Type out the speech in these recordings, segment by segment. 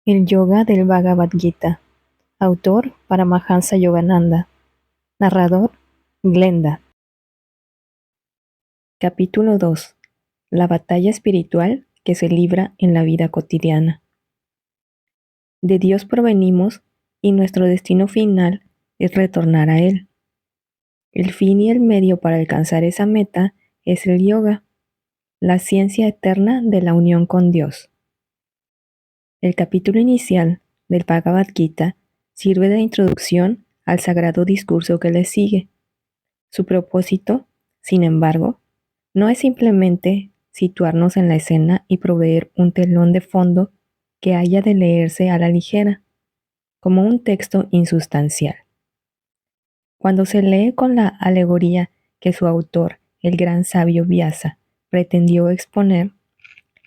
El Yoga del Bhagavad Gita. Autor Paramahansa Yogananda. Narrador Glenda. Capítulo 2. La batalla espiritual que se libra en la vida cotidiana. De Dios provenimos y nuestro destino final es retornar a Él. El fin y el medio para alcanzar esa meta es el yoga, la ciencia eterna de la unión con Dios. El capítulo inicial del Bhagavad Gita sirve de introducción al sagrado discurso que le sigue. Su propósito, sin embargo, no es simplemente situarnos en la escena y proveer un telón de fondo que haya de leerse a la ligera, como un texto insustancial. Cuando se lee con la alegoría que su autor, el gran sabio Vyasa, pretendió exponer,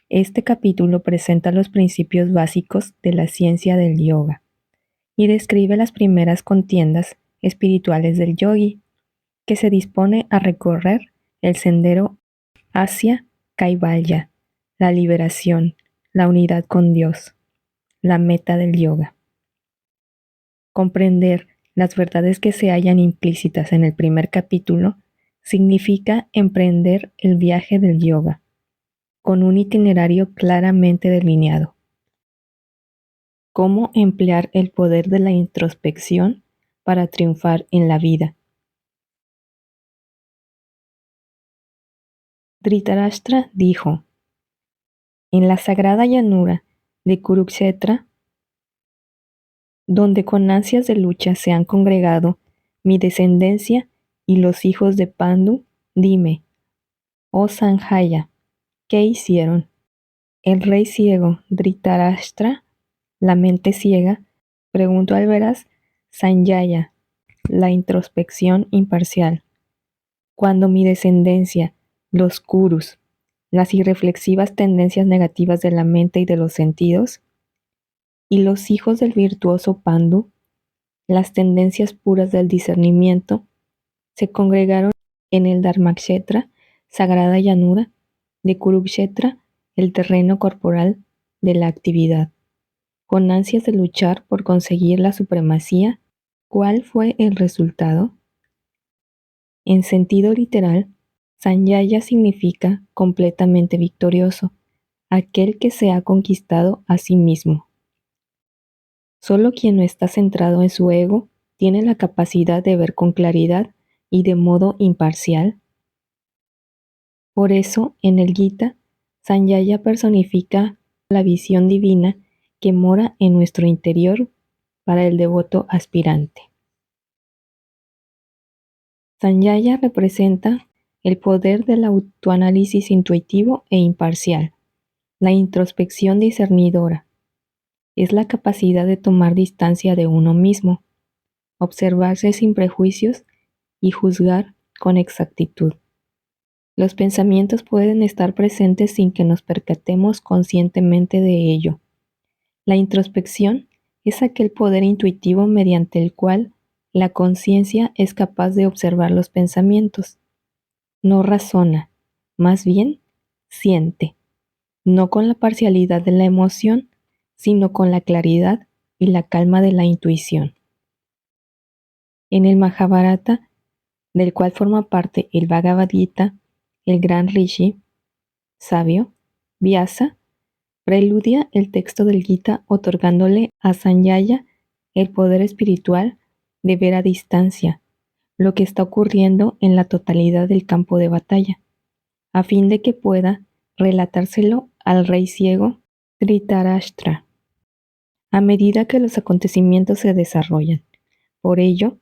este capítulo presenta los principios básicos de la ciencia del yoga y describe las primeras contiendas espirituales del yogi, que se dispone a recorrer el sendero hacia Kaivalya, la liberación, la unidad con Dios, la meta del yoga. Comprender las verdades que se hallan implícitas en el primer capítulo significa emprender el viaje del yoga, con un itinerario claramente delineado. Cómo emplear el poder de la introspección para triunfar en la vida. Dhritarashtra dijo: en la sagrada llanura de Kurukshetra, donde con ansias de lucha se han congregado mi descendencia y los hijos de Pandu, dime, oh Sanjaya, ¿qué hicieron? El rey ciego Dhritarashtra, la mente ciega, preguntó al veraz Sanjaya, la introspección imparcial. Cuando mi descendencia, los Kurus, las irreflexivas tendencias negativas de la mente y de los sentidos, y los hijos del virtuoso Pandu, las tendencias puras del discernimiento, se congregaron en el Dharmakshetra, sagrada llanura, de Kurukshetra, el terreno corporal de la actividad, con ansias de luchar por conseguir la supremacía. ¿Cuál fue el resultado? En sentido literal, Sanjaya significa completamente victorioso, aquel que se ha conquistado a sí mismo. Solo quien no está centrado en su ego tiene la capacidad de ver con claridad y de modo imparcial. Por eso, en el Gita, Sanjaya personifica la visión divina que mora en nuestro interior para el devoto aspirante. Sanjaya representa el poder del autoanálisis intuitivo e imparcial, la introspección discernidora. Es la capacidad de tomar distancia de uno mismo, observarse sin prejuicios y juzgar con exactitud. Los pensamientos pueden estar presentes sin que nos percatemos conscientemente de ello. La introspección es aquel poder intuitivo mediante el cual la conciencia es capaz de observar los pensamientos. No razona, más bien siente, no con la parcialidad de la emoción, sino con la claridad y la calma de la intuición. En el Mahabharata, del cual forma parte el Bhagavad Gita, el gran rishi, sabio, Vyasa, preludia el texto del Gita otorgándole a Sanjaya el poder espiritual de ver a distancia lo que está ocurriendo en la totalidad del campo de batalla, a fin de que pueda relatárselo al rey ciego Dhritarashtra, a medida que los acontecimientos se desarrollan. Por ello,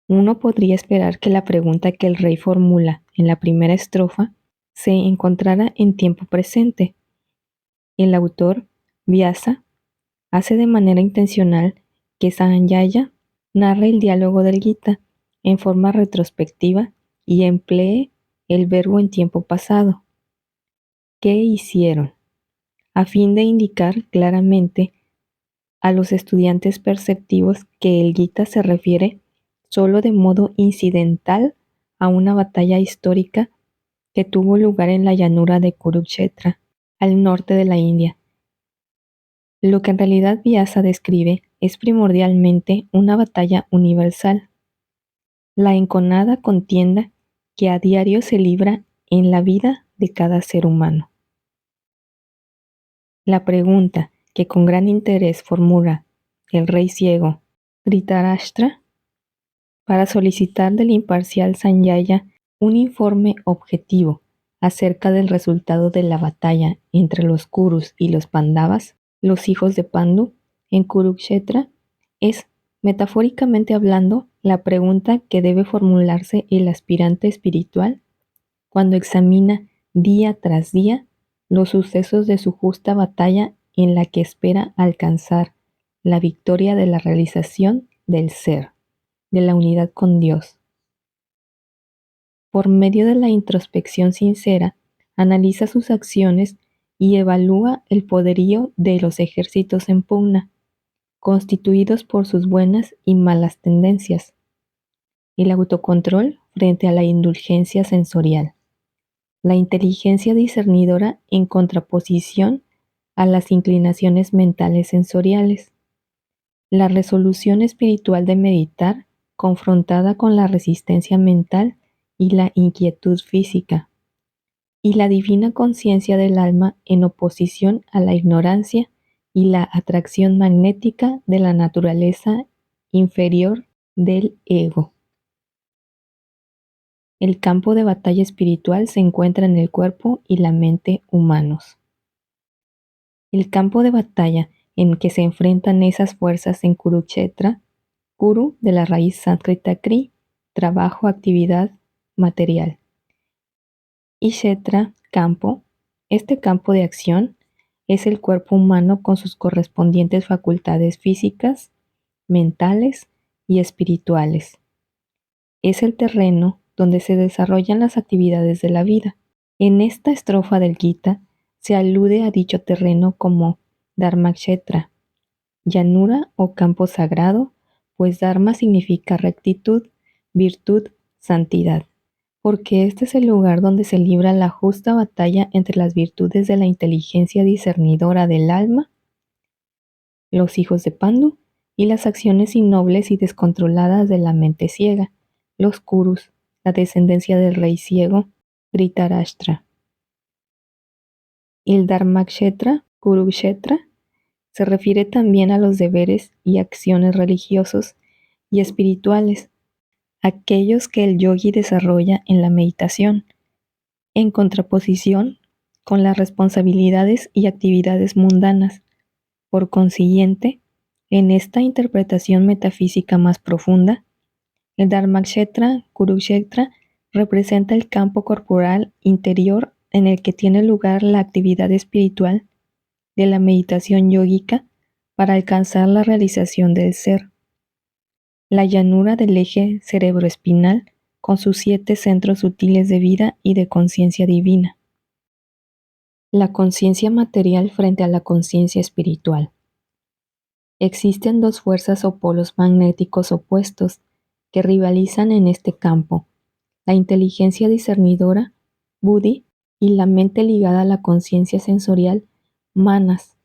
uno podría esperar que la pregunta que el rey formula en la primera estrofa se encontrara en tiempo presente. El autor, Vyasa, hace de manera intencional que Sanjaya narre el diálogo del Gita en forma retrospectiva y emplee el verbo en tiempo pasado. ¿Qué hicieron? A fin de indicar claramente a los estudiantes perceptivos que el Gita se refiere solo de modo incidental a una batalla histórica que tuvo lugar en la llanura de Kurukshetra, al norte de la India, Lo que en realidad Vyasa describe es primordialmente una batalla universal, la enconada contienda que a diario se libra en la vida de cada ser humano. La pregunta que con gran interés formula el rey ciego Dhritarashtra para solicitar del imparcial Sanjaya un informe objetivo acerca del resultado de la batalla entre los Kurus y los Pandavas, los hijos de Pandu, en Kurukshetra, es, metafóricamente hablando, la pregunta que debe formularse el aspirante espiritual cuando examina día tras día los sucesos de su justa batalla en la que espera alcanzar la victoria de la realización del ser, de la unidad con Dios. Por medio de la introspección sincera, analiza sus acciones y evalúa el poderío de los ejércitos en pugna, constituidos por sus buenas y malas tendencias, el autocontrol frente a la indulgencia sensorial, la inteligencia discernidora en contraposición a las inclinaciones mentales sensoriales, la resolución espiritual de meditar confrontada con la resistencia mental y la inquietud física, y la divina conciencia del alma en oposición a la ignorancia y la atracción magnética de la naturaleza inferior del ego. El campo de batalla espiritual se encuentra en el cuerpo y la mente humanos. El campo de batalla en que se enfrentan esas fuerzas en Kurukshetra, Kuru de la raíz sánscrita Kri, trabajo, actividad, material. Y Kshetra, campo. Este campo de acción es el cuerpo humano con sus correspondientes facultades físicas, mentales y espirituales. Es el terreno donde se desarrollan las actividades de la vida. En esta estrofa del Gita se alude a dicho terreno como Dharmakshetra, llanura o campo sagrado, pues Dharma significa rectitud, virtud, santidad, porque este es el lugar donde se libra la justa batalla entre las virtudes de la inteligencia discernidora del alma, los hijos de Pandu, y las acciones innobles y descontroladas de la mente ciega, los Kurus, la descendencia del rey ciego, Dhritarashtra. El Dharmakshetra, Kurukshetra, se refiere también a los deberes y acciones religiosos y espirituales, aquellos que el yogi desarrolla en la meditación, en contraposición con las responsabilidades y actividades mundanas. Por consiguiente, en esta interpretación metafísica más profunda, el Dharmakshetra, Kurukshetra, representa el campo corporal interior en el que tiene lugar la actividad espiritual de la meditación yógica para alcanzar la realización del ser. La llanura del eje cerebroespinal con sus 7 centros sutiles de vida y de conciencia divina. La conciencia material frente a la conciencia espiritual. Existen 2 fuerzas o polos magnéticos opuestos que rivalizan en este campo: la inteligencia discernidora, buddhi, y la mente ligada a la conciencia sensorial, manas.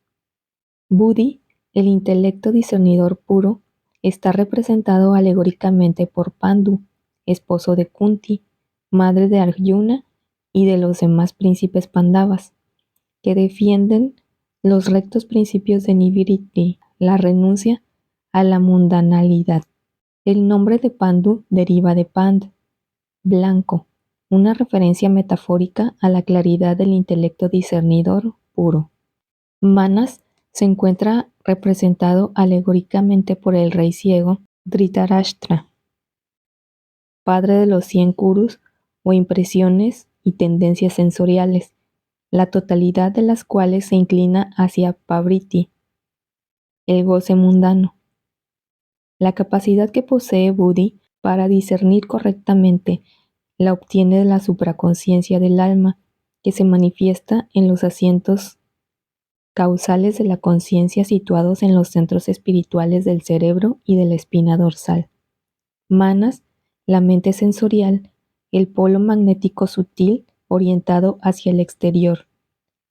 Buddhi, el intelecto discernidor puro, está representado alegóricamente por Pandu, esposo de Kunti, madre de Arjuna y de los demás príncipes Pandavas, que defienden los rectos principios de Nivritti, la renuncia a la mundanalidad. El nombre de Pandu deriva de Pand, blanco, una referencia metafórica a la claridad del intelecto discernidor puro. Manas se encuentra representado alegóricamente por el rey ciego Dhritarashtra, padre de los 100 Kurus o impresiones y tendencias sensoriales, la totalidad de las cuales se inclina hacia Pavriti, el goce mundano. La capacidad que posee Buddhi para discernir correctamente la obtiene de la supraconsciencia del alma, que se manifiesta en los asientos causales de la conciencia situados en los centros espirituales del cerebro y de la espina dorsal. Manas, la mente sensorial, el polo magnético sutil orientado hacia el exterior,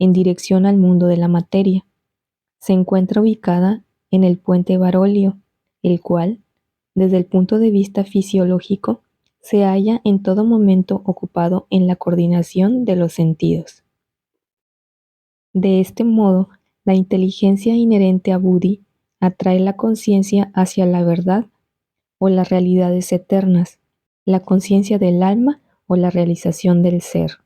en dirección al mundo de la materia. Se encuentra ubicada en el puente Barolio, el cual, desde el punto de vista fisiológico, se halla en todo momento ocupado en la coordinación de los sentidos. De este modo, la inteligencia inherente a Buddhi atrae la conciencia hacia la verdad o las realidades eternas, la conciencia del alma o la realización del ser.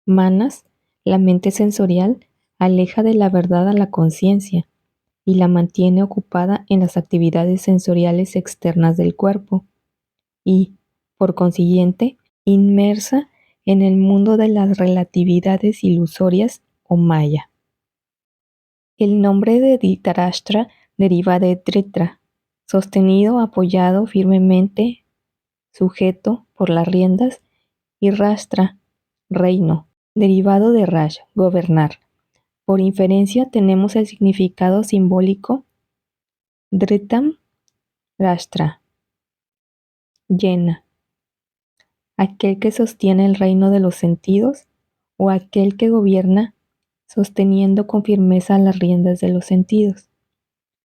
Manas, la mente sensorial, aleja de la verdad a la conciencia y la mantiene ocupada en las actividades sensoriales externas del cuerpo y, por consiguiente, inmersa en el mundo de las relatividades ilusorias o maya. El nombre de Dhritarashtra deriva de Dritra, sostenido, apoyado firmemente, sujeto por las riendas, y Rashtra, reino, derivado de Rash, gobernar. Por inferencia tenemos el significado simbólico Dhritam Rashtra, llena, aquel que sostiene el reino de los sentidos o aquel que gobierna sosteniendo con firmeza las riendas de los sentidos.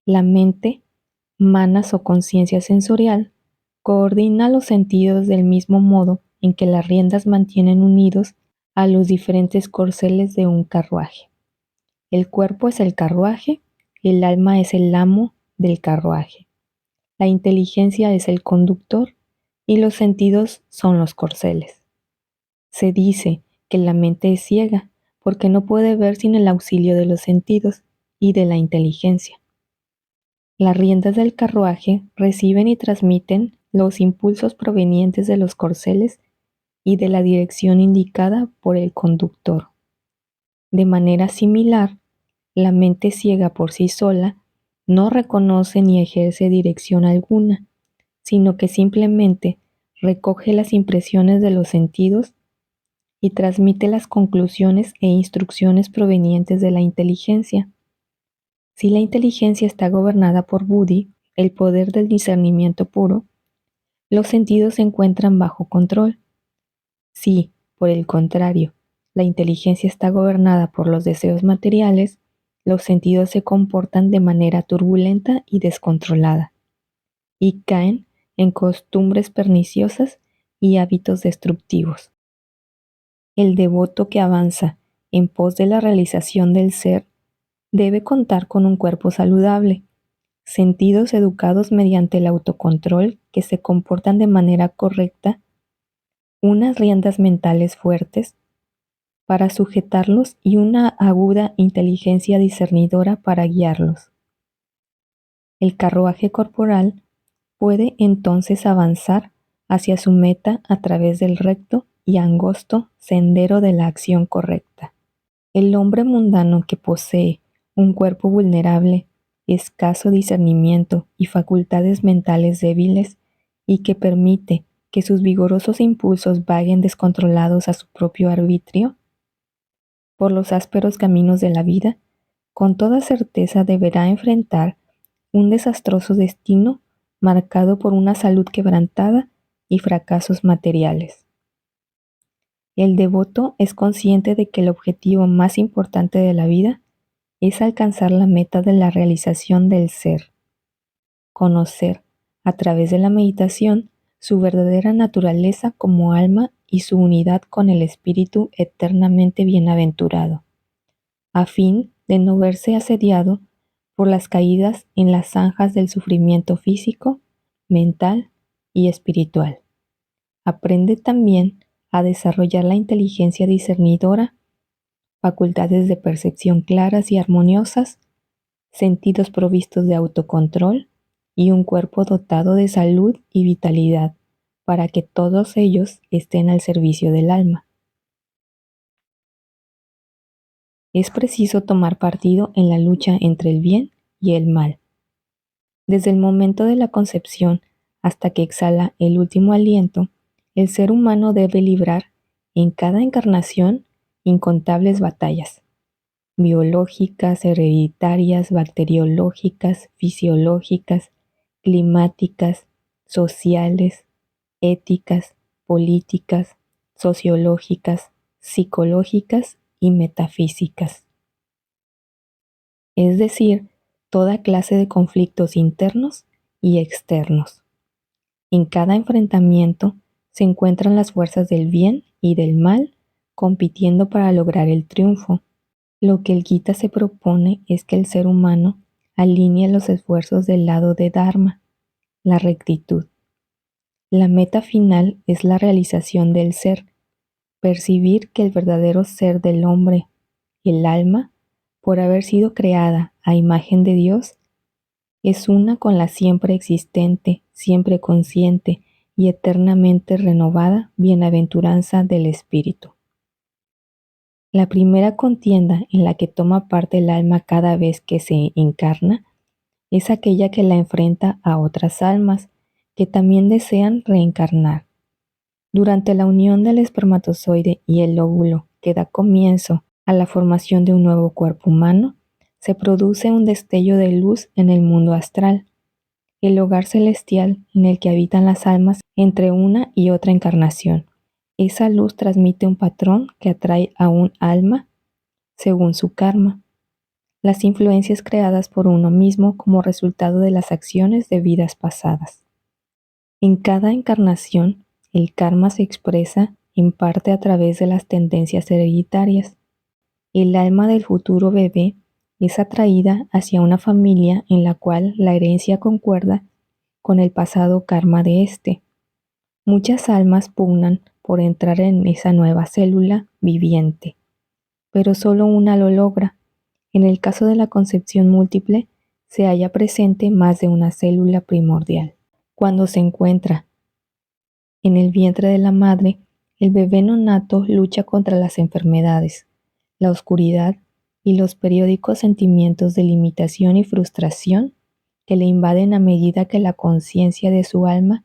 La mente, manas o conciencia sensorial, coordina los sentidos del mismo modo en que las riendas mantienen unidos a los diferentes corceles de un carruaje. El cuerpo es el carruaje, el alma es el amo del carruaje. La inteligencia es el conductor y los sentidos son los corceles. Se dice que la mente es ciega porque no puede ver sin el auxilio de los sentidos y de la inteligencia. Las riendas del carruaje reciben y transmiten los impulsos provenientes de los corceles y de la dirección indicada por el conductor. De manera similar, la mente ciega por sí sola no reconoce ni ejerce dirección alguna, sino que simplemente recoge las impresiones de los sentidos y transmite las conclusiones e instrucciones provenientes de la inteligencia. Si la inteligencia está gobernada por Buddhi, el poder del discernimiento puro, los sentidos se encuentran bajo control. Si, por el contrario, la inteligencia está gobernada por los deseos materiales, los sentidos se comportan de manera turbulenta y descontrolada, y caen en costumbres perniciosas y hábitos destructivos. El devoto que avanza en pos de la realización del ser debe contar con un cuerpo saludable, sentidos educados mediante el autocontrol que se comportan de manera correcta, unas riendas mentales fuertes para sujetarlos y una aguda inteligencia discernidora para guiarlos. El carruaje corporal puede entonces avanzar hacia su meta a través del recto y angosto sendero de la acción correcta. El hombre mundano que posee un cuerpo vulnerable, escaso discernimiento y facultades mentales débiles, y que permite que sus vigorosos impulsos vaguen descontrolados a su propio arbitrio por los ásperos caminos de la vida, con toda certeza deberá enfrentar un desastroso destino marcado por una salud quebrantada y fracasos materiales. El devoto es consciente de que el objetivo más importante de la vida es alcanzar la meta de la realización del ser, conocer, a través de la meditación, su verdadera naturaleza como alma y su unidad con el Espíritu eternamente bienaventurado, a fin de no verse asediado por las caídas en las zanjas del sufrimiento físico, mental y espiritual. Aprende también a desarrollar la inteligencia discernidora, facultades de percepción claras y armoniosas, sentidos provistos de autocontrol y un cuerpo dotado de salud y vitalidad para que todos ellos estén al servicio del alma. Es preciso tomar partido en la lucha entre el bien y el mal. Desde el momento de la concepción hasta que exhala el último aliento, el ser humano debe librar en cada encarnación incontables batallas, biológicas, hereditarias, bacteriológicas, fisiológicas, climáticas, sociales, éticas, políticas, sociológicas, psicológicas y metafísicas. es decir, toda clase de conflictos internos y externos. En cada enfrentamiento se encuentran las fuerzas del bien y del mal compitiendo para lograr el triunfo. Lo que el Gita se propone es que el ser humano alinee los esfuerzos del lado de Dharma, la rectitud. La meta final es la realización del ser, percibir que el verdadero ser del hombre, el alma, por haber sido creada a imagen de Dios, es una con la siempre existente, siempre consciente y eternamente renovada bienaventuranza del Espíritu. La primera contienda en la que toma parte el alma cada vez que se encarna es aquella que la enfrenta a otras almas que también desean reencarnar. Durante la unión del espermatozoide y el óvulo que da comienzo a la formación de un nuevo cuerpo humano, se produce un destello de luz en el mundo astral, el hogar celestial en el que habitan las almas entre una y otra encarnación. Esa luz transmite un patrón que atrae a un alma según su karma, las influencias creadas por uno mismo como resultado de las acciones de vidas pasadas. En cada encarnación, el karma se expresa en parte a través de las tendencias hereditarias. El alma del futuro bebé es atraída hacia una familia en la cual la herencia concuerda con el pasado karma de éste. Muchas almas pugnan por entrar en esa nueva célula viviente, pero solo una lo logra. En el caso de la concepción múltiple, se halla presente más de una célula primordial. Cuando se encuentra en el vientre de la madre, el bebé nonato lucha contra las enfermedades, la oscuridad y los periódicos sentimientos de limitación y frustración que le invaden a medida que la conciencia de su alma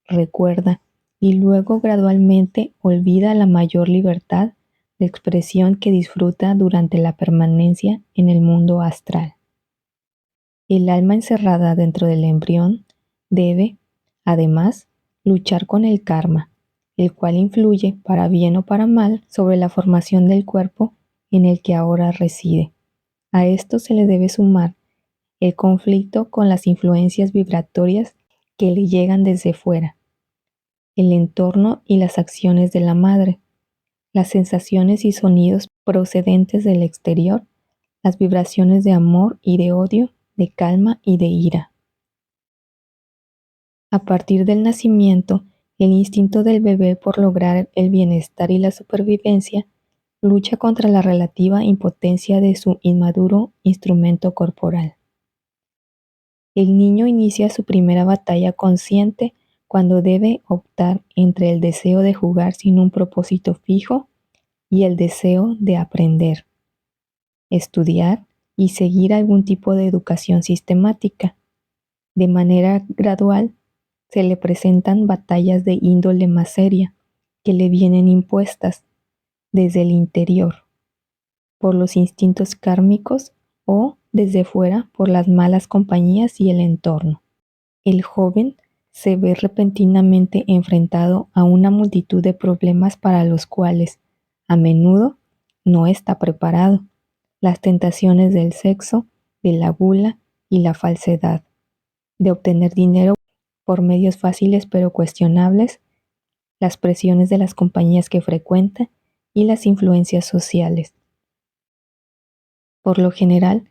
recuerda y luego gradualmente olvida la mayor libertad de expresión que disfruta durante la permanencia en el mundo astral. El alma encerrada dentro del embrión debe, además, luchar con el karma, el cual influye, para bien o para mal, sobre la formación del cuerpo en el que ahora reside. A esto se le debe sumar el conflicto con las influencias vibratorias que le llegan desde fuera, el entorno y las acciones de la madre, las sensaciones y sonidos procedentes del exterior, las vibraciones de amor y de odio, de calma y de ira. A partir del nacimiento, el instinto del bebé por lograr el bienestar y la supervivencia lucha contra la relativa impotencia de su inmaduro instrumento corporal. El niño inicia su primera batalla consciente cuando debe optar entre el deseo de jugar sin un propósito fijo y el deseo de aprender, estudiar y seguir algún tipo de educación sistemática. De manera gradual, se le presentan batallas de índole más seria que le vienen impuestas desde el interior por los instintos kármicos o desde fuera por las malas compañías y el entorno. El joven se ve repentinamente enfrentado a una multitud de problemas para los cuales, a menudo, no está preparado. Las tentaciones del sexo, de la gula y la falsedad, de obtener dinero por medios fáciles pero cuestionables, las presiones de las compañías que frecuenta y las influencias sociales. Por lo general,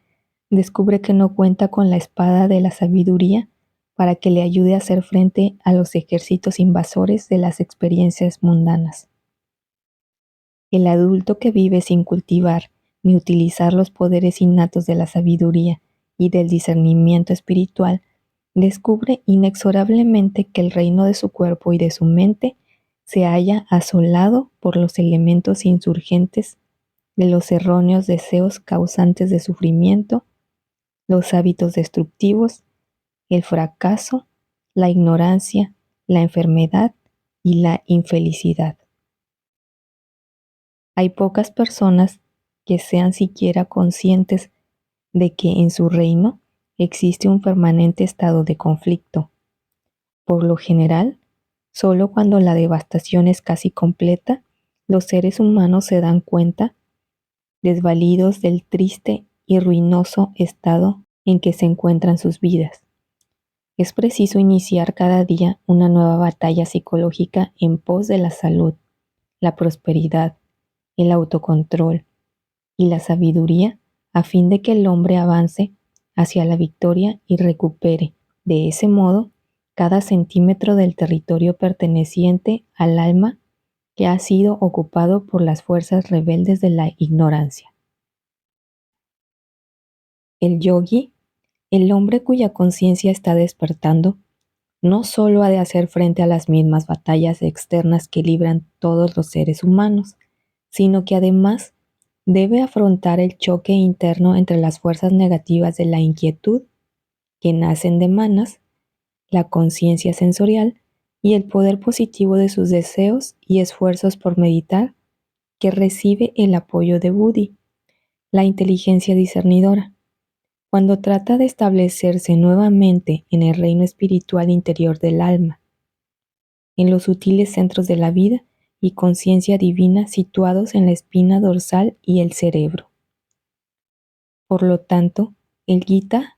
descubre que no cuenta con la espada de la sabiduría para que le ayude a hacer frente a los ejércitos invasores de las experiencias mundanas. El adulto que vive sin cultivar ni utilizar los poderes innatos de la sabiduría y del discernimiento espiritual descubre inexorablemente que el reino de su cuerpo y de su mente se halla asolado por los elementos insurgentes de los erróneos deseos causantes de sufrimiento, los hábitos destructivos, el fracaso, la ignorancia, la enfermedad y la infelicidad. Hay pocas personas que sean siquiera conscientes de que en su reino existe un permanente estado de conflicto. Por lo general, solo cuando la devastación es casi completa, los seres humanos se dan cuenta, desvalidos del triste y ruinoso estado en que se encuentran sus vidas. Es preciso iniciar cada día una nueva batalla psicológica en pos de la salud, la prosperidad, el autocontrol y la sabiduría a fin de que el hombre avance hacia la victoria y recupere, de ese modo, cada centímetro del territorio perteneciente al alma que ha sido ocupado por las fuerzas rebeldes de la ignorancia. El yogi, el hombre cuya conciencia está despertando, no solo ha de hacer frente a las mismas batallas externas que libran todos los seres humanos, sino que además debe afrontar el choque interno entre las fuerzas negativas de la inquietud, que nacen de manas, la conciencia sensorial y el poder positivo de sus deseos y esfuerzos por meditar, que recibe el apoyo de Buddhi, la inteligencia discernidora. Cuando trata de establecerse nuevamente en el reino espiritual interior del alma, en los sutiles centros de la vida y conciencia divina situados en la espina dorsal y el cerebro. Por lo tanto, el Gita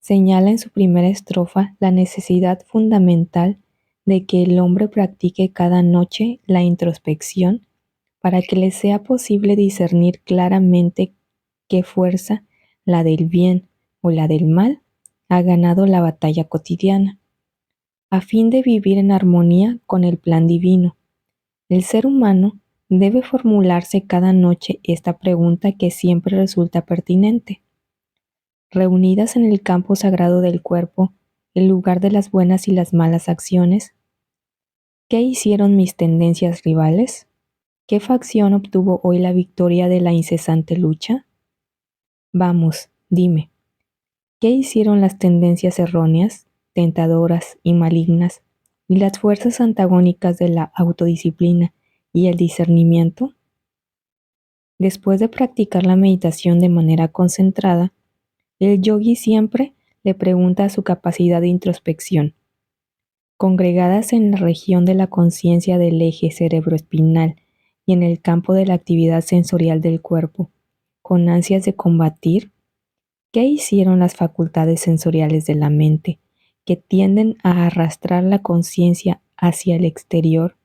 señala en su primera estrofa la necesidad fundamental de que el hombre practique cada noche la introspección para que le sea posible discernir claramente qué fuerza, la del bien o la del mal, ha ganado la batalla cotidiana, a fin de vivir en armonía con el plan divino. El ser humano debe formularse cada noche esta pregunta que siempre resulta pertinente. Reunidas en el campo sagrado del cuerpo, el lugar de las buenas y las malas acciones, ¿qué hicieron mis tendencias rivales? ¿Qué facción obtuvo hoy la victoria de la incesante lucha? Vamos, dime, ¿qué hicieron las tendencias erróneas, tentadoras y malignas, y las fuerzas antagónicas de la autodisciplina y el discernimiento? Después de practicar la meditación de manera concentrada, el yogi siempre le pregunta a su capacidad de introspección, congregadas en la región de la conciencia del eje cerebroespinal y en el campo de la actividad sensorial del cuerpo, con ansias de combatir. ¿Qué hicieron las facultades sensoriales de la mente, que tienden a arrastrar la conciencia hacia el exterior?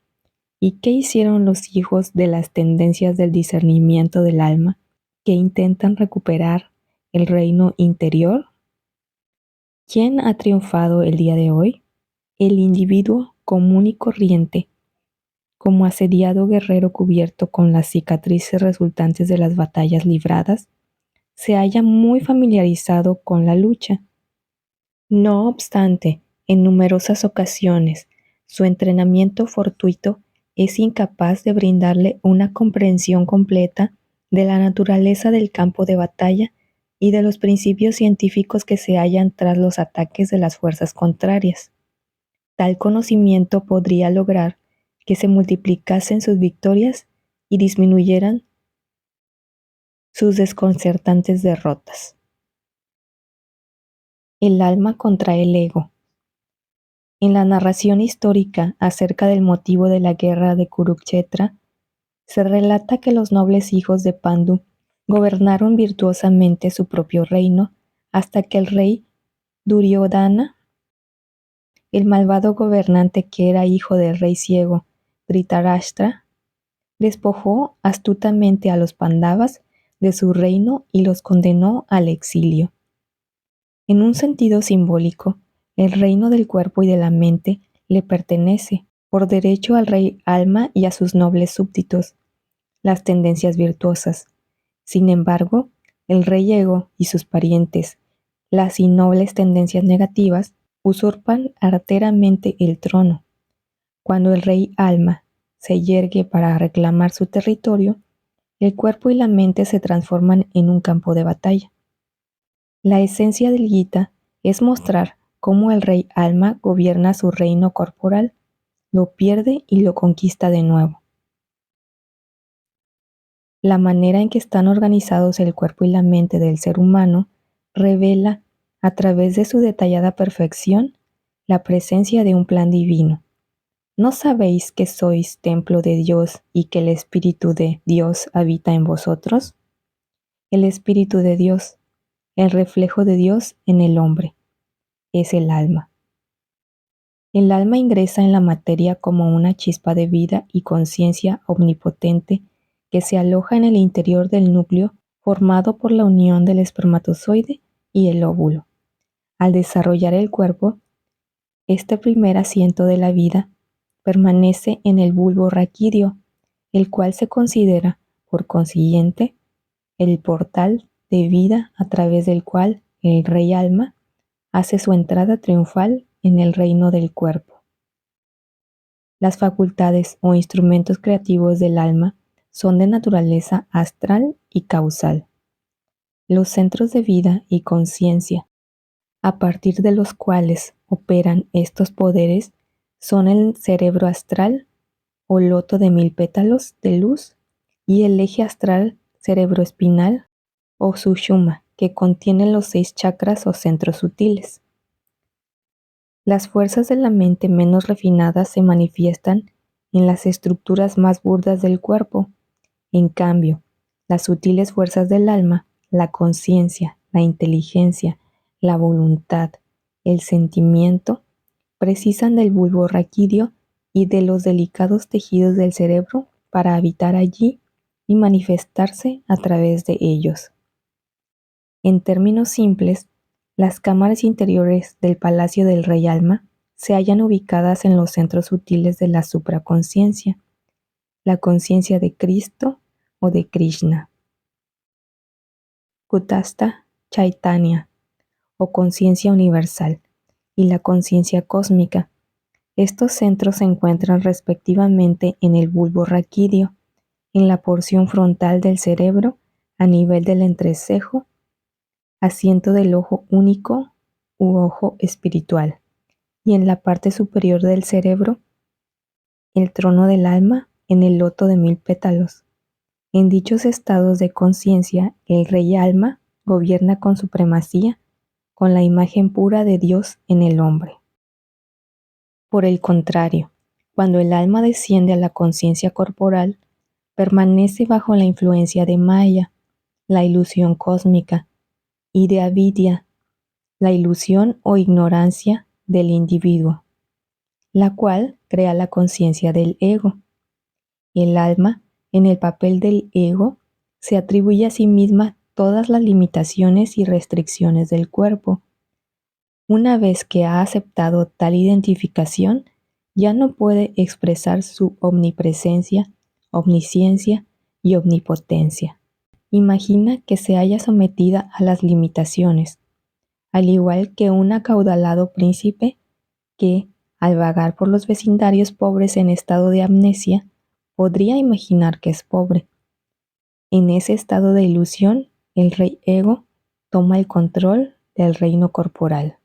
¿Y qué hicieron los hijos de las tendencias del discernimiento del alma, que intentan recuperar el reino interior? ¿Quién ha triunfado el día de hoy? El individuo común y corriente, como asediado guerrero cubierto con las cicatrices resultantes de las batallas libradas, se halla muy familiarizado con la lucha. No obstante, en numerosas ocasiones, su entrenamiento fortuito es incapaz de brindarle una comprensión completa de la naturaleza del campo de batalla y de los principios científicos que se hallan tras los ataques de las fuerzas contrarias. Tal conocimiento podría lograr que se multiplicasen sus victorias y disminuyeran sus desconcertantes derrotas. El alma contra el ego. En la narración histórica acerca del motivo de la guerra de Kurukshetra, se relata que los nobles hijos de Pandu gobernaron virtuosamente su propio reino hasta que el rey Duryodhana, el malvado gobernante que era hijo del rey ciego Dhritarashtra, despojó astutamente a los Pandavas de su reino y los condenó al exilio. En un sentido simbólico, el reino del cuerpo y de la mente le pertenece por derecho al rey alma y a sus nobles súbditos, las tendencias virtuosas. Sin embargo, el rey ego y sus parientes, las innobles tendencias negativas, usurpan arteramente el trono. Cuando el rey alma se yergue para reclamar su territorio, el cuerpo y la mente se transforman en un campo de batalla. La esencia del Gita es mostrar cómo el rey alma gobierna su reino corporal, lo pierde y lo conquista de nuevo. La manera en que están organizados el cuerpo y la mente del ser humano revela, a través de su detallada perfección, la presencia de un plan divino. ¿No sabéis que sois templo de Dios y que el Espíritu de Dios habita en vosotros? el Espíritu de Dios, el reflejo de Dios en el hombre, es el alma. El alma ingresa en la materia como una chispa de vida y conciencia omnipotente que se aloja en el interior del núcleo formado por la unión del espermatozoide y el óvulo. Al desarrollar el cuerpo, este primer asiento de la vida permanece en el bulbo raquídeo, el cual se considera, por consiguiente, el portal de vida a través del cual el rey alma hace su entrada triunfal en el reino del cuerpo. Las facultades o instrumentos creativos del alma son de naturaleza astral y causal. Los centros de vida y conciencia, a partir de los cuales operan estos poderes, son el cerebro astral o loto de 1000 pétalos de luz y el eje astral cerebroespinal o sushumna, que contiene los 6 chakras o centros sutiles. Las fuerzas de la mente menos refinadas se manifiestan en las estructuras más burdas del cuerpo. En cambio, las sutiles fuerzas del alma, la conciencia, la inteligencia, la voluntad, el sentimiento, precisan del bulbo raquídeo y de los delicados tejidos del cerebro para habitar allí y manifestarse a través de ellos. En términos simples, las cámaras interiores del Palacio del Rey Alma se hallan ubicadas en los centros sutiles de la supraconsciencia, la conciencia de Cristo o de Krishna, Kutastha Chaitanya o conciencia universal, y la conciencia cósmica. Estos centros se encuentran respectivamente en el bulbo raquídeo, en la porción frontal del cerebro, a nivel del entrecejo, asiento del ojo único u ojo espiritual, y en la parte superior del cerebro, el trono del alma en el loto de 1000 pétalos. En dichos estados de conciencia, el rey alma gobierna con supremacía, con la imagen pura de Dios en el hombre. Por el contrario, cuando el alma desciende a la conciencia corporal, permanece bajo la influencia de Maya, la ilusión cósmica, y de Avidya, la ilusión o ignorancia del individuo, la cual crea la conciencia del ego. El alma, en el papel del ego, se atribuye a sí misma todas las limitaciones y restricciones del cuerpo. Una vez que ha aceptado tal identificación, ya no puede expresar su omnipresencia, omnisciencia y omnipotencia. Imagina que se halla sometida a las limitaciones, al igual que un acaudalado príncipe que, al vagar por los vecindarios pobres en estado de amnesia, podría imaginar que es pobre. En ese estado de ilusión, el rey ego toma el control del reino corporal.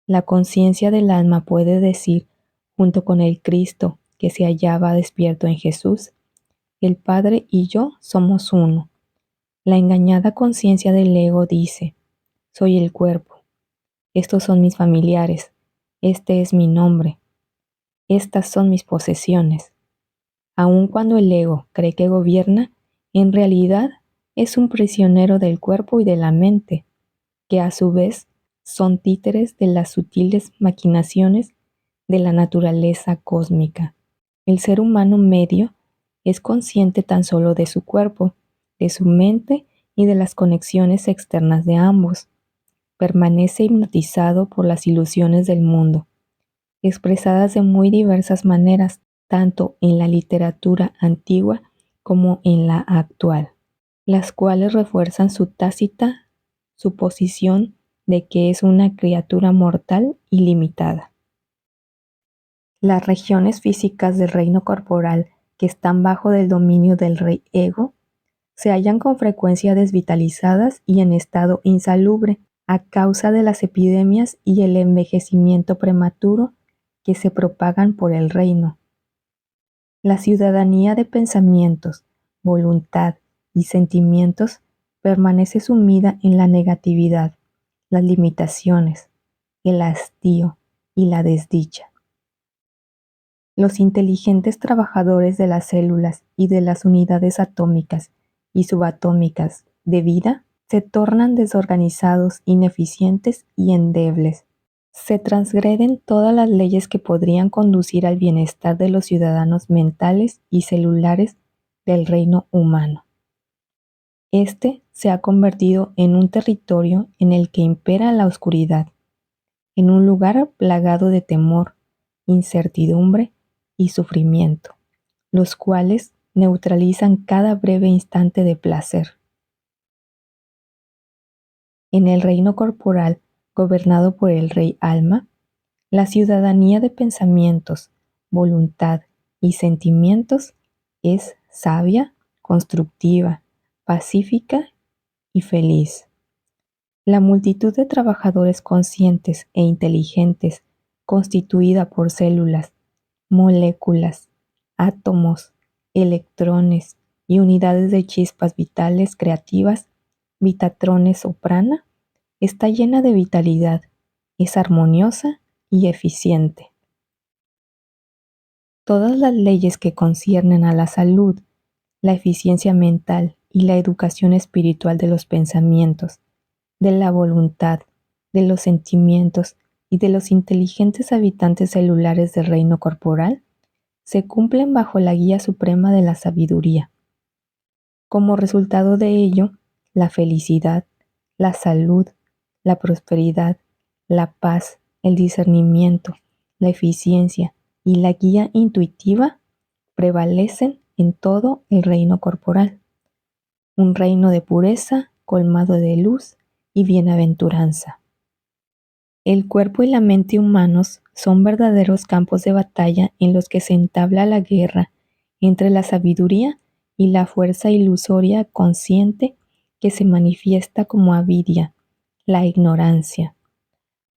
La conciencia del alma puede decir, junto con el Cristo que se hallaba despierto en Jesús, el Padre y yo somos uno. La engañada conciencia del ego dice, soy el cuerpo, estos son mis familiares, este es mi nombre, estas son mis posesiones. Aun cuando el ego cree que gobierna, en realidad es un prisionero del cuerpo y de la mente, que a su vez son títeres de las sutiles maquinaciones de la naturaleza cósmica. El ser humano medio es consciente tan solo de su cuerpo, de su mente y de las conexiones externas de ambos. Permanece hipnotizado por las ilusiones del mundo, expresadas de muy diversas maneras, tanto en la literatura antigua como en la actual, las cuales refuerzan su tácita suposición de que es una criatura mortal y limitada. Las regiones físicas del reino corporal que están bajo del dominio del rey ego se hallan con frecuencia desvitalizadas y en estado insalubre a causa de las epidemias y el envejecimiento prematuro que se propagan por el reino. La ciudadanía de pensamientos, voluntad y sentimientos permanece sumida en la negatividad, las limitaciones, el hastío y la desdicha. Los inteligentes trabajadores de las células y de las unidades atómicas y subatómicas de vida se tornan desorganizados, ineficientes y endebles. Se transgreden todas las leyes que podrían conducir al bienestar de los ciudadanos mentales y celulares del reino humano. Este se ha convertido en un territorio en el que impera la oscuridad, en un lugar plagado de temor, incertidumbre y sufrimiento, los cuales neutralizan cada breve instante de placer. En el reino corporal, gobernado por el rey Alma, la ciudadanía de pensamientos, voluntad y sentimientos es sabia, constructiva, pacífica y feliz. La multitud de trabajadores conscientes e inteligentes, constituida por células, moléculas, átomos, electrones y unidades de chispas vitales creativas, Vitatrones soprana, está llena de vitalidad, es armoniosa y eficiente. Todas las leyes que conciernen a la salud, la eficiencia mental y la educación espiritual de los pensamientos, de la voluntad, de los sentimientos y de los inteligentes habitantes celulares del reino corporal, se cumplen bajo la guía suprema de la sabiduría. Como resultado de ello, la felicidad, la salud, la prosperidad, la paz, el discernimiento, la eficiencia y la guía intuitiva prevalecen en todo el reino corporal, un reino de pureza, colmado de luz y bienaventuranza. El cuerpo y la mente humanos son verdaderos campos de batalla en los que se entabla la guerra entre la sabiduría y la fuerza ilusoria consciente que se manifiesta como avidia, la ignorancia.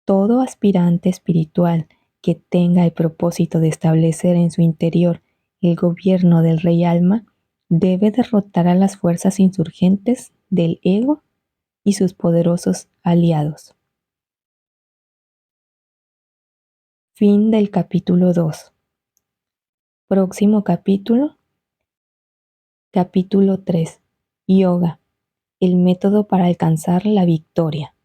Todo aspirante espiritual que tenga el propósito de establecer en su interior el gobierno del Rey Alma debe derrotar a las fuerzas insurgentes del ego y sus poderosos aliados. Fin del capítulo 2. Próximo capítulo, capítulo 3. Yoga, el método para alcanzar la victoria.